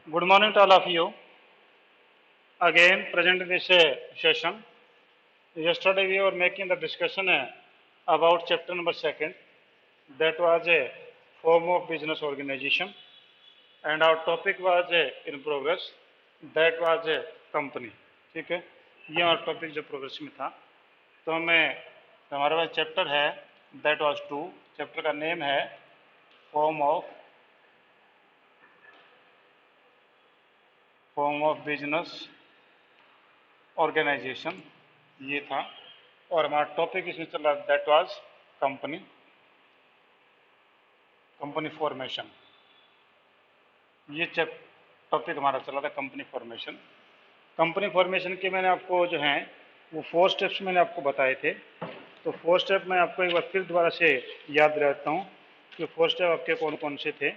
Good morning to all of you. Again, present in this session. Yesterday we were making the discussion about chapter number second. That was a form of business organization, and our topic was in progress. That was a company. ठीक है, ये हमारा topic जो progress में था. तो हमारे पास chapter है दैट वाज 2. चैप्टर का नेम है फॉर्म ऑफ बिजनेस ऑर्गेनाइजेशन, ये था. और हमारा टॉपिक इसमें चल रहा दैट वाज कंपनी फॉर्मेशन. ये टॉपिक हमारा चल रहा था कंपनी फॉर्मेशन. कंपनी फॉर्मेशन के मैंने आपको जो हैं वो 4 स्टेप्स मैंने आपको बताए थे. तो 4 स्टेप मैं आपको एक बार फिर दोबारा से याद दिलाता हूँ कि 4 स्टेप आपके कौन कौन से थे.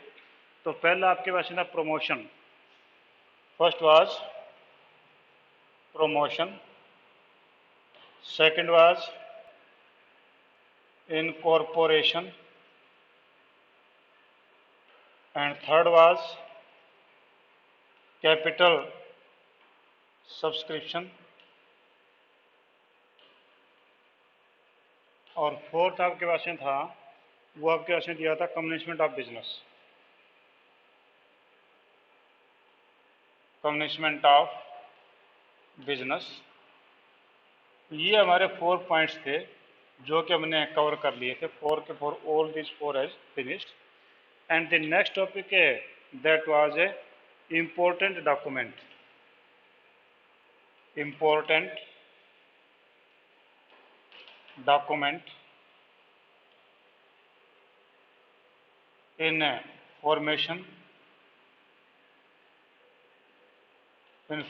तो पहला आपके पास था promotion. First was promotion, second was incorporation, and third was capital subscription, और फोर्थ आपके पास में था वो आपके पास में दिया था commencement of business. Commencement of business, ये हमारे 4 पॉइंट्स थे जो कि हमने कवर कर लिए थे. 4 के 4, all this 4 has finished. And the next topic है that was a important document in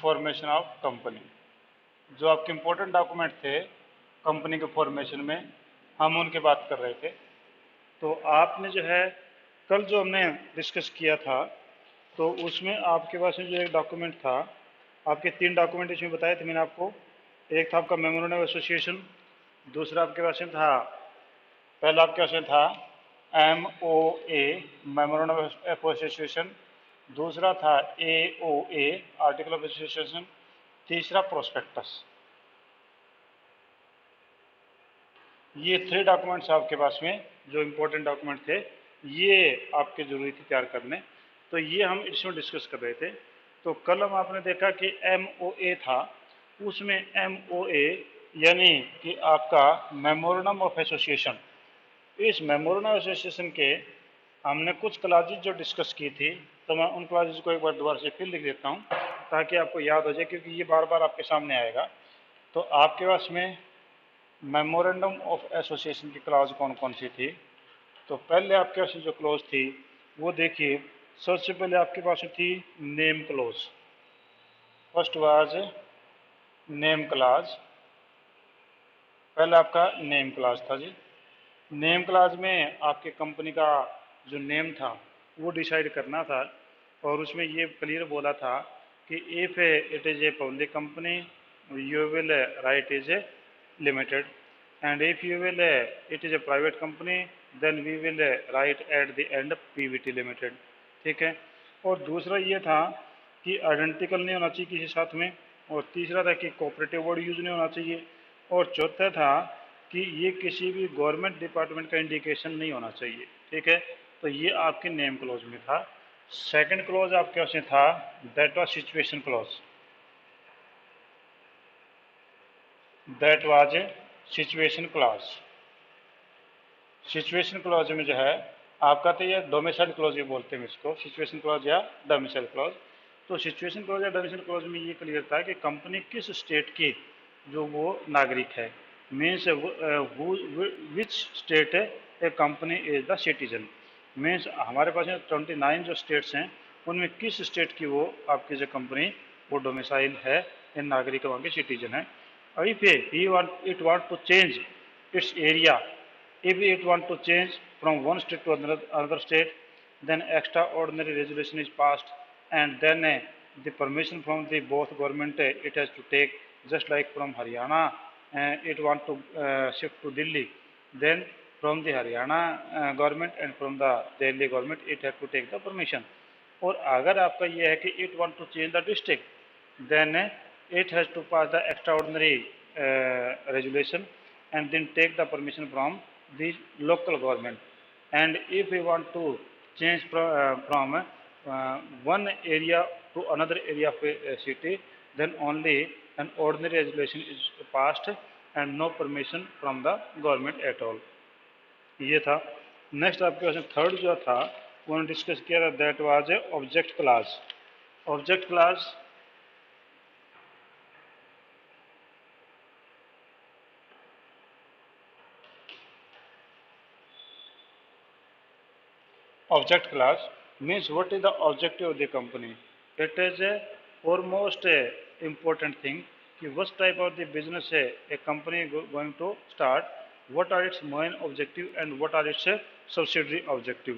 formation of company. जो आपके इंपॉर्टेंट डॉक्यूमेंट थे कंपनी के फॉर्मेशन में, हम उनकी बात कर रहे थे. तो आपने जो है कल जो हमने डिस्कस किया था तो उसमें आपके पास में जो एक डॉक्यूमेंट था, आपके 3 डॉक्यूमेंट इसमें बताए थे मैंने आपको. एक था आपका मेमोरेंडम ऑफ एसोसिएशन, दूसरा आपके पास में था, पहला आपके पास में था MOA मेमोरेंडम ऑफ एसोसिएशन, दूसरा था AOA आर्टिकल ऑफ एसोसिएशन, तीसरा प्रोस्पेक्टस. ये 3 डॉक्यूमेंट्स आपके पास में जो इम्पोर्टेंट डॉक्यूमेंट थे, ये आपके जरूरी थे तैयार करने. तो ये हम इसमें डिस्कस कर रहे थे. तो कल हम आपने देखा कि MOA था, उसमें MOA यानी कि आपका मेमोरेंडम ऑफ एसोसिएशन. इस मेमोरेंडम ऑफ एसोसिएशन के हमने कुछ क्लासेज जो डिस्कस की थी, तो मैं उन क्लासेज को एक बार दोबारा से फिर लिख देता हूँ ताकि आपको याद हो जाए, क्योंकि ये बार बार आपके सामने आएगा. तो आपके पास में मेमोरेंडम ऑफ एसोसिएशन की क्लॉज कौन कौन सी थी. तो पहले आपके पास जो क्लॉज थी वो देखिए, सबसे पहले आपके पास थी name clause. First was name clause. पहला आपका नेम क्लॉज था जी. नेम क्लॉज में आपके कंपनी का जो नेम था वो डिसाइड करना था, और उसमें ये क्लियर बोला था कि if it is a public company you will write is a limited, and if you will it is a private company then we will write at the end PVT limited. ठीक है. और दूसरा ये था कि आइडेंटिकल नहीं होना चाहिए किसी साथ में, और तीसरा था कि कोऑपरेटिव वर्ड यूज नहीं होना चाहिए, और चौथा था कि ये किसी भी गवर्नमेंट डिपार्टमेंट का इंडिकेशन नहीं होना चाहिए. ठीक है. तो ये आपके नेम क्लॉज में था. सेकंड क्लॉज आपके पास में था that was situation clause. That was A situation clause. Situation clause में जो है आपका, तो ये डोमिसाइल क्लॉज भी बोलते हैं इसको, सिचुएशन क्लॉज या डोमिसाइल क्लॉज. तो सिचुएशन क्लॉज या डोमिसाइल क्लॉज में ये क्लियर था कि कंपनी किस स्टेट की जो वो नागरिक है, means which state A company is the citizen. Means हमारे पास 29 जो स्टेट्स हैं उनमें किस स्टेट की वो आपकी जो कंपनी वो डोमिसाइल है, इन नागरिक वहाँ के सिटीजन है. If it want to change its area, if it want to change from one state to another state, then extraordinary resolution is passed, and then the permission from the both government it has to take. Just like from Haryana, it want to shift to Delhi, then from the Haryana government and from the Delhi government it has to take the permission. और अगर आपका ये है कि it want to change the district then it has to pass the extraordinary resolution and then take the permission from the local government. And if we want to change from one area to another area of a city, then only an ordinary resolution is passed and no permission from the government at all. ये था। Next आपके पास third जो था वो हमने discuss किया था, that was A object class. Object class object class means what is the objective of the company. It is a foremost important thing कि what type of the business a company going to start, what are its main objective and what are its subsidiary objective.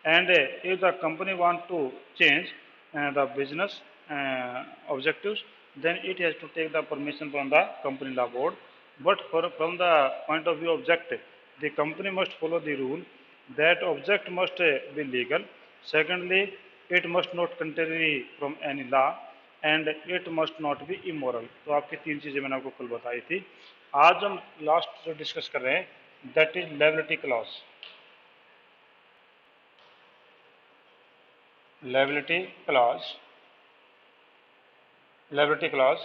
And if the company want to change the business objectives, then it has to take the permission from the company law board. But from the point of view object, the company must follow the rule that object must be legal. Secondly, it must not contrary from any law and it must not be immoral. तो आपकी तीन चीज़ें मैंने आपको कल बताई थी। आज हम लास्ट जो डिस्कस कर रहे हैं that is liability clause. Liability clause, liability clause,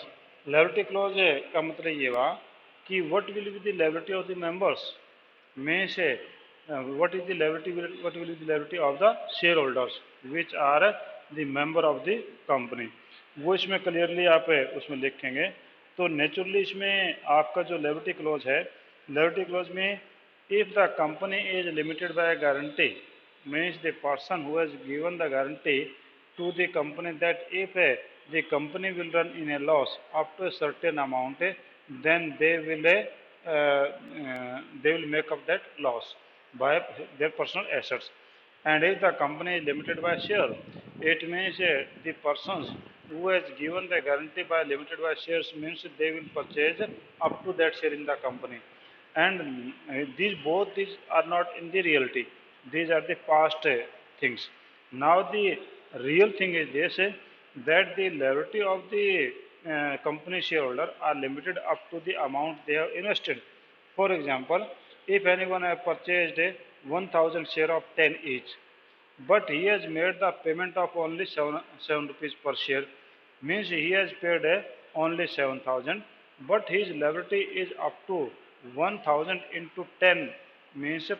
liability clause का मतलब ये हुआ कि what will be the liability of the members में से what is the liability, what will be the liability of the shareholders which are the member of the company, वो इसमें clearly आप उसमें लिखेंगे। तो नेचुरली इसमें आपका जो लायबिलिटी क्लॉज है, लायबिलिटी क्लॉज में if the company is limited by a guarantee means the person who has given the guarantee to the company that if the company will run in a loss up to a certain amount, then they will make up that loss by their personal assets. And if the company is limited by share, it means the persons who has given the guarantee by limited by shares means they will purchase up to that share in the company. And these are not in the reality. These are the past things. Now the real thing is this, that the liability of the company shareholder are limited up to the amount they have invested. For example, if anyone has purchased 1000 share of 10 each, but he has made the payment of only 7 rupees per share, means he has paid only 7000, but his liability is up to 1000 into 10 means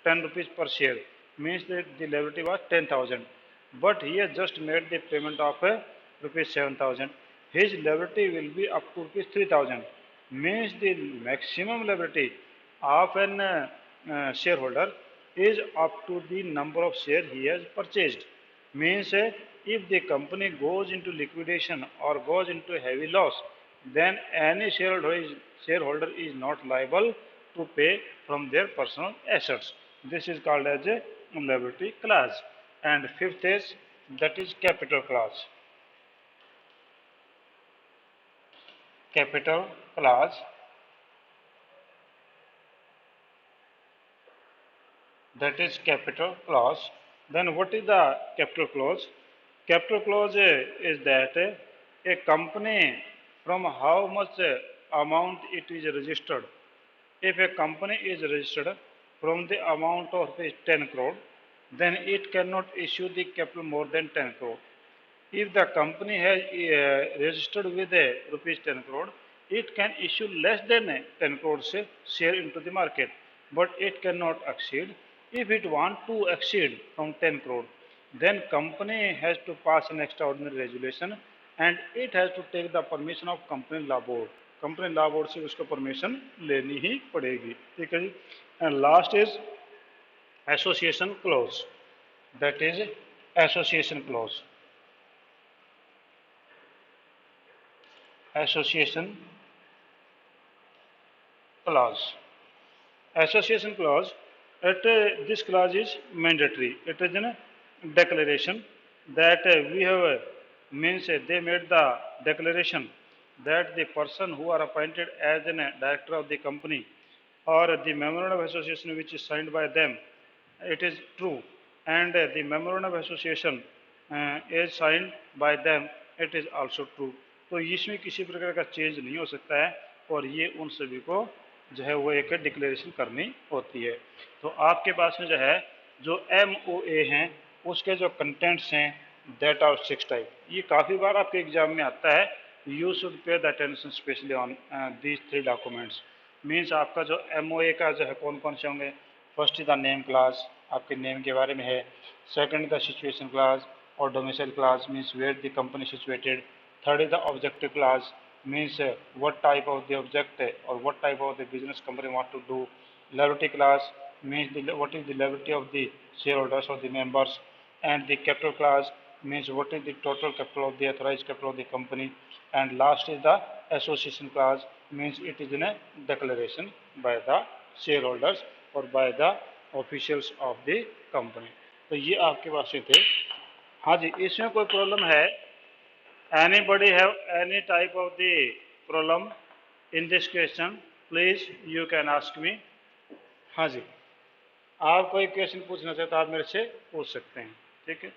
10 rupees per share, means that the liability was 10,000, but he has just made the payment of rupees 7000. His liability will be up to rupees 3000, means the maximum liability of an shareholder is up to the number of shares he has purchased. Means if the company goes into liquidation or goes into heavy loss, then any shareholder is not liable to pay from their personal assets. This is called as a liability clause. And fifth is, that is capital clause. Capital clause, that is capital clause. Then what is the capital clause? Capital clause is that a company from how much amount it is registered. If a company is registered from the amount of 10 crore, then it cannot issue the capital more than 10 crore. If the company has registered with rupees 10 crore, it can issue less than 10 crore share into the market, but it cannot exceed. If it want to exceed from 10 crore, then company has to pass an extraordinary resolution and it has to take the permission of company law board. Company law board से उसको permission लेनी ही पड़ेगी। ठीक है जी। And last is association clause, that is association clause. Association clause. Association clause. This clause is mandatory. It is a declaration that we have means they made the declaration that the person who are appointed as a director of the company or the memorandum of association which is signed by them, it is true, and the memorandum of association as sign by them it is also true. तो इसमें किसी प्रकार का change नहीं हो सकता है और ये उन सभी को जो है वो एक डिक्लेरेशन करनी होती है। तो आपके पास में जो है जो MOA हैं उसके जो कंटेंट्स हैं दैट आर 6 टाइप। ये काफ़ी बार आपके एग्जाम में आता है। You should pay the attention specially on these 3 documents. Means आपका जो MOA का जो है कौन कौन से होंगे। First is the name clause, आपके नेम के बारे में है। सेकंड द सिचुएशन क्लास और domicile clause means where the company situated. Third is the objective clause means what type of the object or what type of the business company want to do. Liability class means what is the liability of the shareholders or the members, and the capital class means what is the total capital of the authorized capital of the company, and last is the association class means it is in a declaration by the shareholders or by the officials of the company. तो ये आपके पास से थे। हाँ जी, इसमें कोई problem है? Anybody have any type of the problem in this question? Please, you can ask me. हाँ जी, आप कोई क्वेश्चन पूछना चाहे तो आप मेरे से पूछ सकते हैं, ठीक है।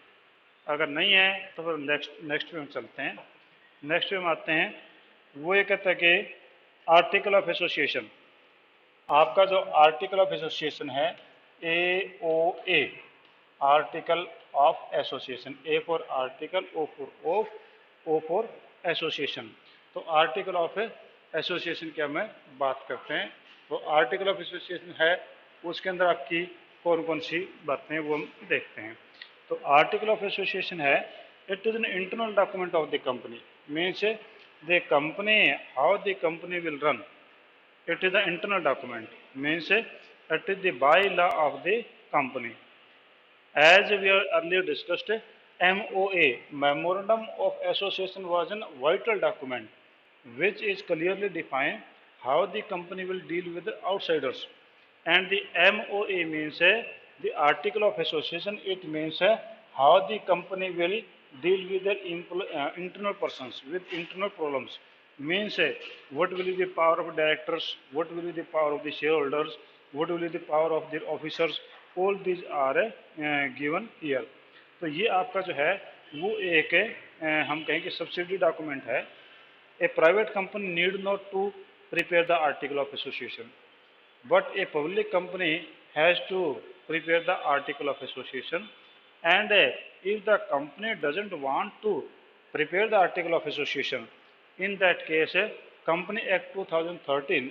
अगर नहीं है तो फिर नेक्स्ट पे हम चलते हैं। नेक्स्ट पे हम आते हैं। वो ये कहता है कि आर्टिकल ऑफ एसोसिएशन। आपका जो आर्टिकल ऑफ एसोसिएशन है AOA, article of association. A for article, O for association. तो आर्टिकल ऑफ एसोसिएशन की हमें बात करते हैं। तो आर्टिकल ऑफ एसोसिएशन है उसके अंदर आपकी कौन कौन सी बातें वो हम देखते हैं। तो आर्टिकल ऑफ एसोसिएशन है it is an internal document of the company means the company how the company will run. It is the internal document means it is the bylaw of the company. As we are earlier discussed, MOA, Memorandum of Association, was a vital document which is clearly defined how the company will deal with the outsiders. And the MOA means the Article of Association. It means how the company will deal with their internal persons, with internal problems. Means what will be the power of directors, what will be the power of the shareholders, what will be the power of their officers. All these are given here. तो ये आपका जो है वो एक हम कहें कि सब्सिडी डॉक्यूमेंट है। A private company need not to prepare the article of association, but a public company has to prepare the article of association. And if the company doesn't want to prepare the article of association, in that case, Company Act 2013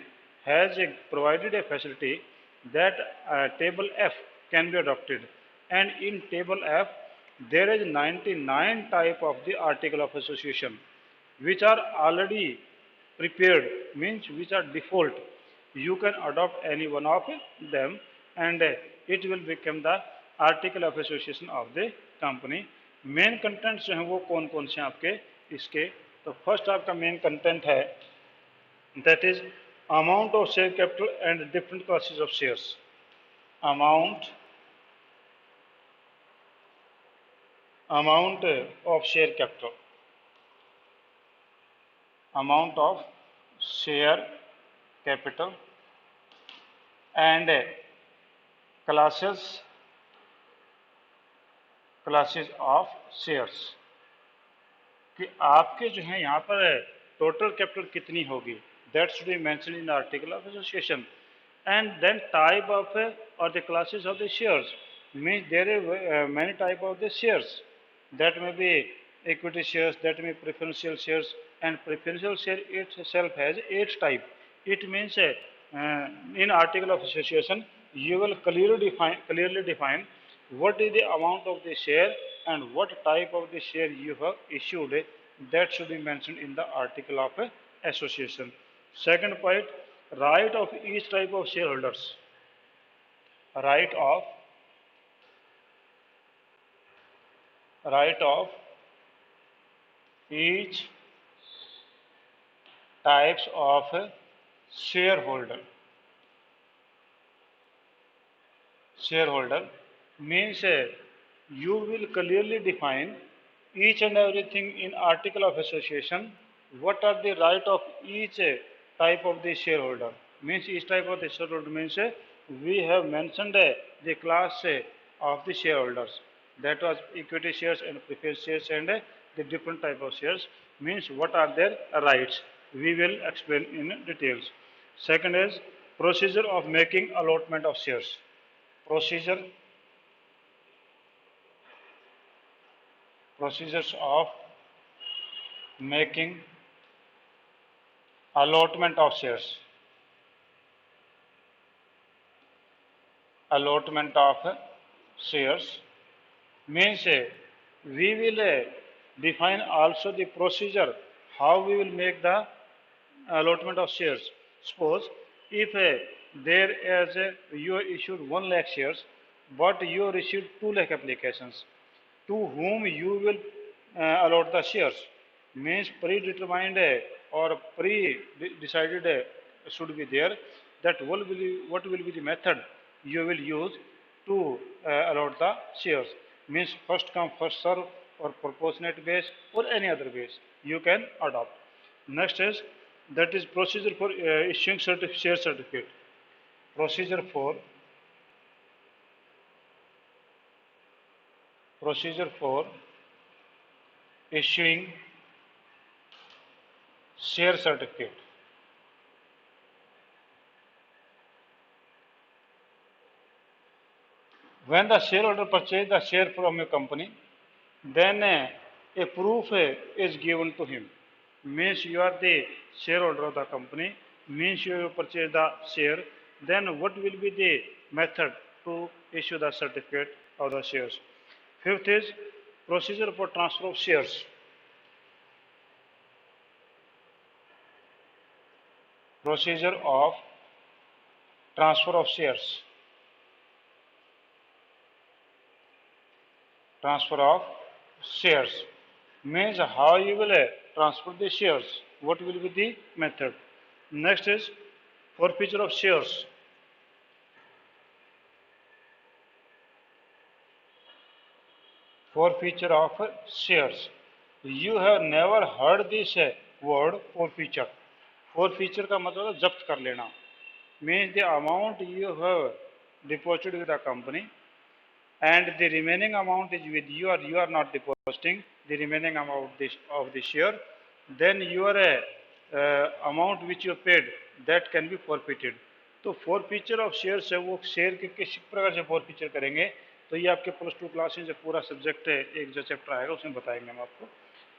has provided a facility that table F can be adopted. And in table F, there is 99 type of the article of association which are already prepared, means which are default. You can adopt any one of them and it will become the article of association of the company. Main contents जो हैं वो कौन कौन से हैं आपके इसके। तो फर्स्ट आपका मेन कंटेंट है that is amount of share capital and different classes of shares. Amount of share capital, amount of share capital and classes of shares कि आपके जो है यहाँ पर टोटल कैपिटल कितनी होगी that should be mention in the article of association. And then type of और the classes of the shares means there are many type of the shares that may be equity shares, that may preferential shares, and preferential share itself has 8 type. It means in article of association you will clearly define what is the amount of the share and what type of the share you have issued. That should be mentioned in the article of association. Second point, right of each type of shareholders. Right of each types of shareholder means you will clearly define each and everything in article of association. What are the right of each type of the shareholder means each type of the shareholder means we have mentioned the class of the shareholders. That was equity shares and preferred shares and the different type of shares. Means what are their rights? We will explain in details. Second is procedure of making allotment of shares. Procedures of making allotment of shares. Allotment of shares means we will define also the procedure how we will make the allotment of shares. Suppose if there is you issued 1 lakh shares, but you received 2 lakh applications, to whom you will allot the shares. Means predetermined or pre-decided should be there that what will be the method you will use to allot the shares. Means first come first serve or proportionate base or any other base you can adopt. Next is that is procedure for issuing share certificate. Procedure for issuing share certificate. When the shareholder purchases the share from a company, then a proof is given to him. Means you are the shareholder of the company, means you purchase the share, then what will be the method to issue the certificate of the shares? Fifth is procedure for transfer of shares. Procedure of transfer of shares. Transfer of shares means how you will transfer the shares. What will be the method? Next is forfeiture of shares. Forfeiture of shares. You have never heard this word forfeiture. Forfeiture का मतलब है जब्त कर लेना. Means the amount you have deposited with the company and the remaining amount is with you or you are not depositing the remaining amount of the share, then your amount which you paid that can be forfeited. तो forfeiture of shares है वो share के किस प्रकार से forfeiture करेंगे तो ये आपके +2 क्लास में जो पूरा सब्जेक्ट है एक जो चैप्टर आएगा उसमें बताएंगे हम आपको.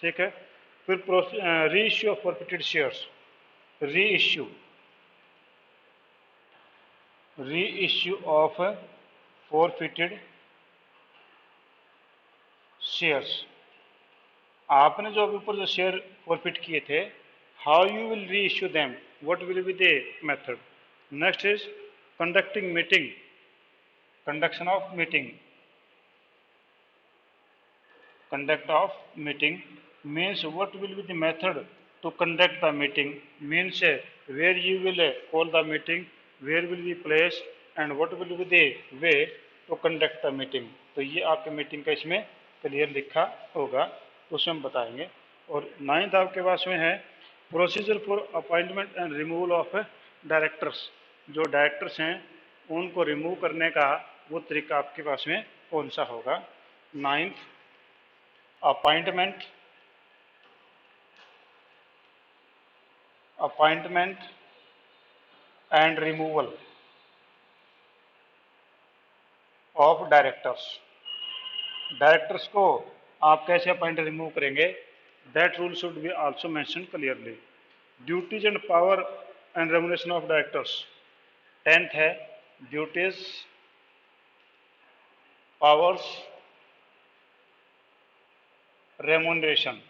ठीक है. फिर reissue of forfeited shares. Reissue of forfeited shares. आपने जो अभी ऊपर जो शेयर फॉरफिट किए थे, हाउ यू विल री issue them, what will be the method. Next is conducting meeting. Conduction of meeting. Conduct of meeting means what will be the method to conduct the meeting. Means where you will call the meeting, where will be place and what will be the way to conduct the meeting. तो ये आपके meeting का इसमें clear लिखा होगा, उसमें हम बताएंगे. और 9th आपके पास में है procedure for appointment and removal of directors. जो डायरेक्टर्स हैं उनको रिमूव करने का वो तरीका आपके पास में कौन सा होगा. 9th appointment and removal of directors. Directors को आप कैसे अपॉइंट रिमूव करेंगे, that rule should be also mention clearly. Duties and power and remuneration of directors. 10th है ड्यूटीज, पावर्स, रेमुनरेशन.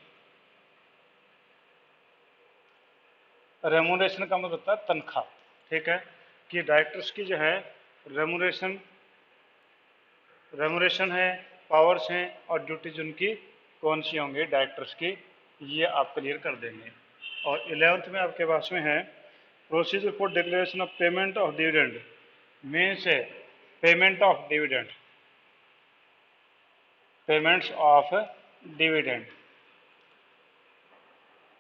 रेमुनरेशन का मतलब होता है तनख्वाह. ठीक है. कि डायरेक्टर्स की जो है रेमुनरेशन है, पावर्स हैं और ड्यूटीज उनकी कौन सी होंगी डायरेक्टर्स की, ये आप क्लियर कर देंगे. और 11th में आपके पास में है procedure for declaration of payment of dividend. Means payment of dividend. Payments of dividend.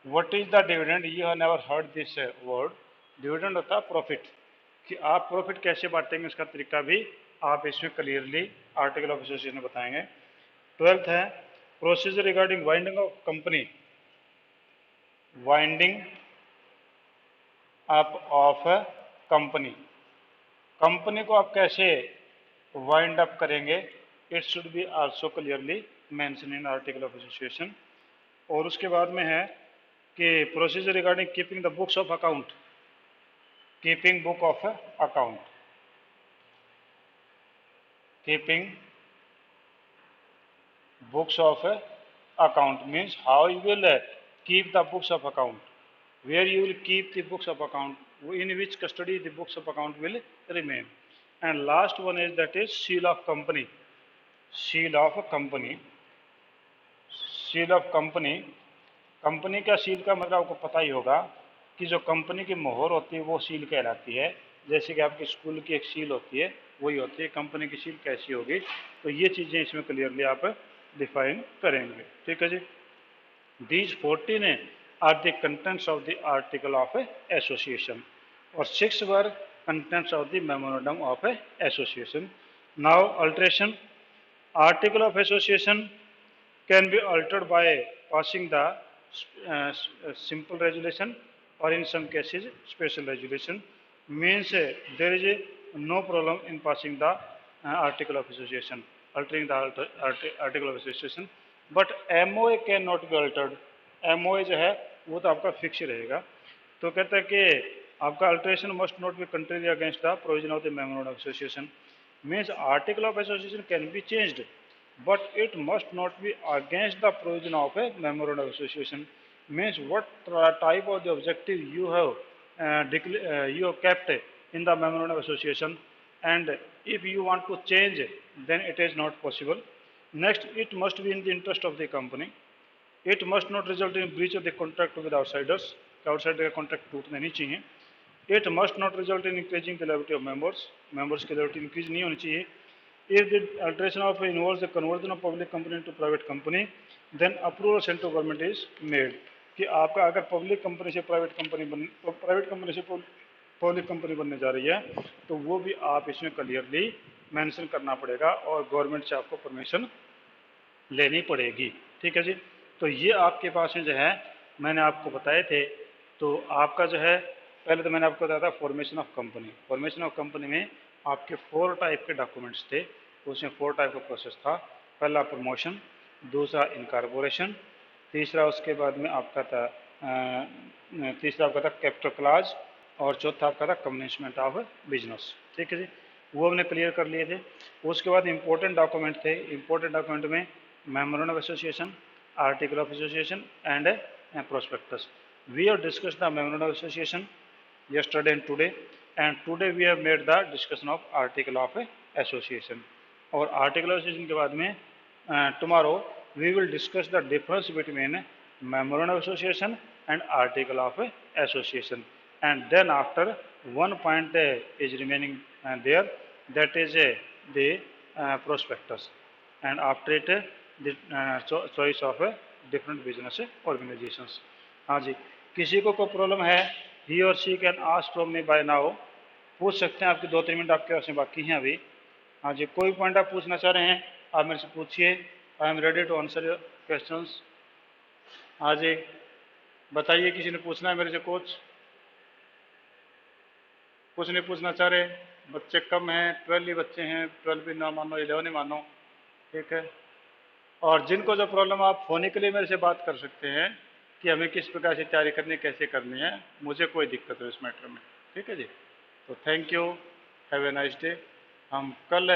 What is the dividend? You have never heard this word. Dividend होता है प्रॉफिट. कि आप प्रॉफिट कैसे बांटेंगे इसका तरीका भी आप इसमें क्लियरली आर्टिकल ऑफ एसोसिएशन में बताएंगे. 12th है procedure regarding winding of company, winding up of company, company को आप कैसे वाइंड अप करेंगे, it should be also clearly mention in article of association. और उसके बाद में है कि procedure regarding keeping the books of account, keeping book of account, keeping books of account means how you will keep the books of account, where you will keep the books of account, in which custody the books of account will remain. And last one is that is seal of company, seal of company, seal of company, company का seal का मतलब आपको पता ही होगा कि जो company की मोहर होती है वो सील कहलाती है। जैसे कि आपकी स्कूल की एक सील होती है वही होती है, कंपनी की सील कैसी होगी, तो ये चीज़ें इसमें क्लियरली आप डिफाइन करेंगे। ठीक है जी। These 14 are the contents of the article of association और 6 were contents of the memorandum of association. Now alteration, article of association can be altered by passing the simple resolution or in some cases special resolution, means there is no problem in passing the article of association, altering the article of association, but MOA cannot be altered। MOA जो है वो तो आपका fix रहेगा। तो कहता है कि आपका alteration must not be country against the provision of the memorandum of association, means article of association can be changed but it must not be against the provision of a memorandum of association, means what type of the objective you have you have kept in the memorandum of association, and if you want to change then it is not possible। Next, it must be in the interest of the company, it must not result in breach of the contract with outsiders, outsider का contract टूटना नहीं चाहिए। It must not result in increasing the liability of members, members की liability increase नहीं होनी चाहिए। If the alteration of involves the conversion of public company into private company, then approval of central government is made। कि आपका अगर public company से private company public company बनने जा रही है तो वो भी आप इसमें क्लियरली मेंशन करना पड़ेगा और गवर्नमेंट से आपको परमिशन लेनी पड़ेगी। ठीक है जी। तो ये आपके पास में जो है मैंने आपको बताए थे। तो आपका जो है पहले तो मैंने आपको बताया था formation of company, formation of company में आपके 4 टाइप के डॉक्यूमेंट्स थे, उसमें 4 टाइप का प्रोसेस था। पहला प्रमोशन, दूसरा इनकॉर्पोरेशन, तीसरा उसके बाद में आपका था तीसरा आपका था कैपिटल क्लाज और चौथा आपका था कमेंसमेंट ऑफ बिजनेस। ठीक है जी, वो हमने क्लियर कर लिए थे। उसके बाद इंपॉर्टेंट डॉक्यूमेंट थे, इंपॉर्टेंट डॉक्यूमेंट में memorandum of association, article of association and prospectus. We have discussed the memorandum of association yesterday and today we have made the discussion of article of association। और article of association के बाद में tomorrow we will discuss the difference between memorandum of association and article of association, and then after one point is remaining there, that is the prospectus, and after it the choice of different business organizations। हाँ जी, किसी को कोई problem है ही और she can ask from me by now, पूछ सकते हैं। आपके 2-3 मिनट आपके पास में बाकी हैं अभी। हाँ जी, कोई पॉइंट आप पूछना चाह रहे हैं आप मेरे से पूछिए, I am ready to answer your questions. हाँ जी बताइए, किसी ने पूछना है मेरे से कुछ? कुछ नहीं पूछना चाह रहे? बच्चे कम हैं, 12 ही बच्चे हैं, 12 भी ना मानो 11 ही मानो। ठीक है, और जिनको जो प्रॉब्लम आप फोनिकली मेरे से बात कर सकते हैं कि हमें किस प्रकार से तैयारी करनी, कैसे करनी है, मुझे कोई दिक्कत हो इस मैटर में। ठीक है जी, तो thank you, have a nice day. हम कल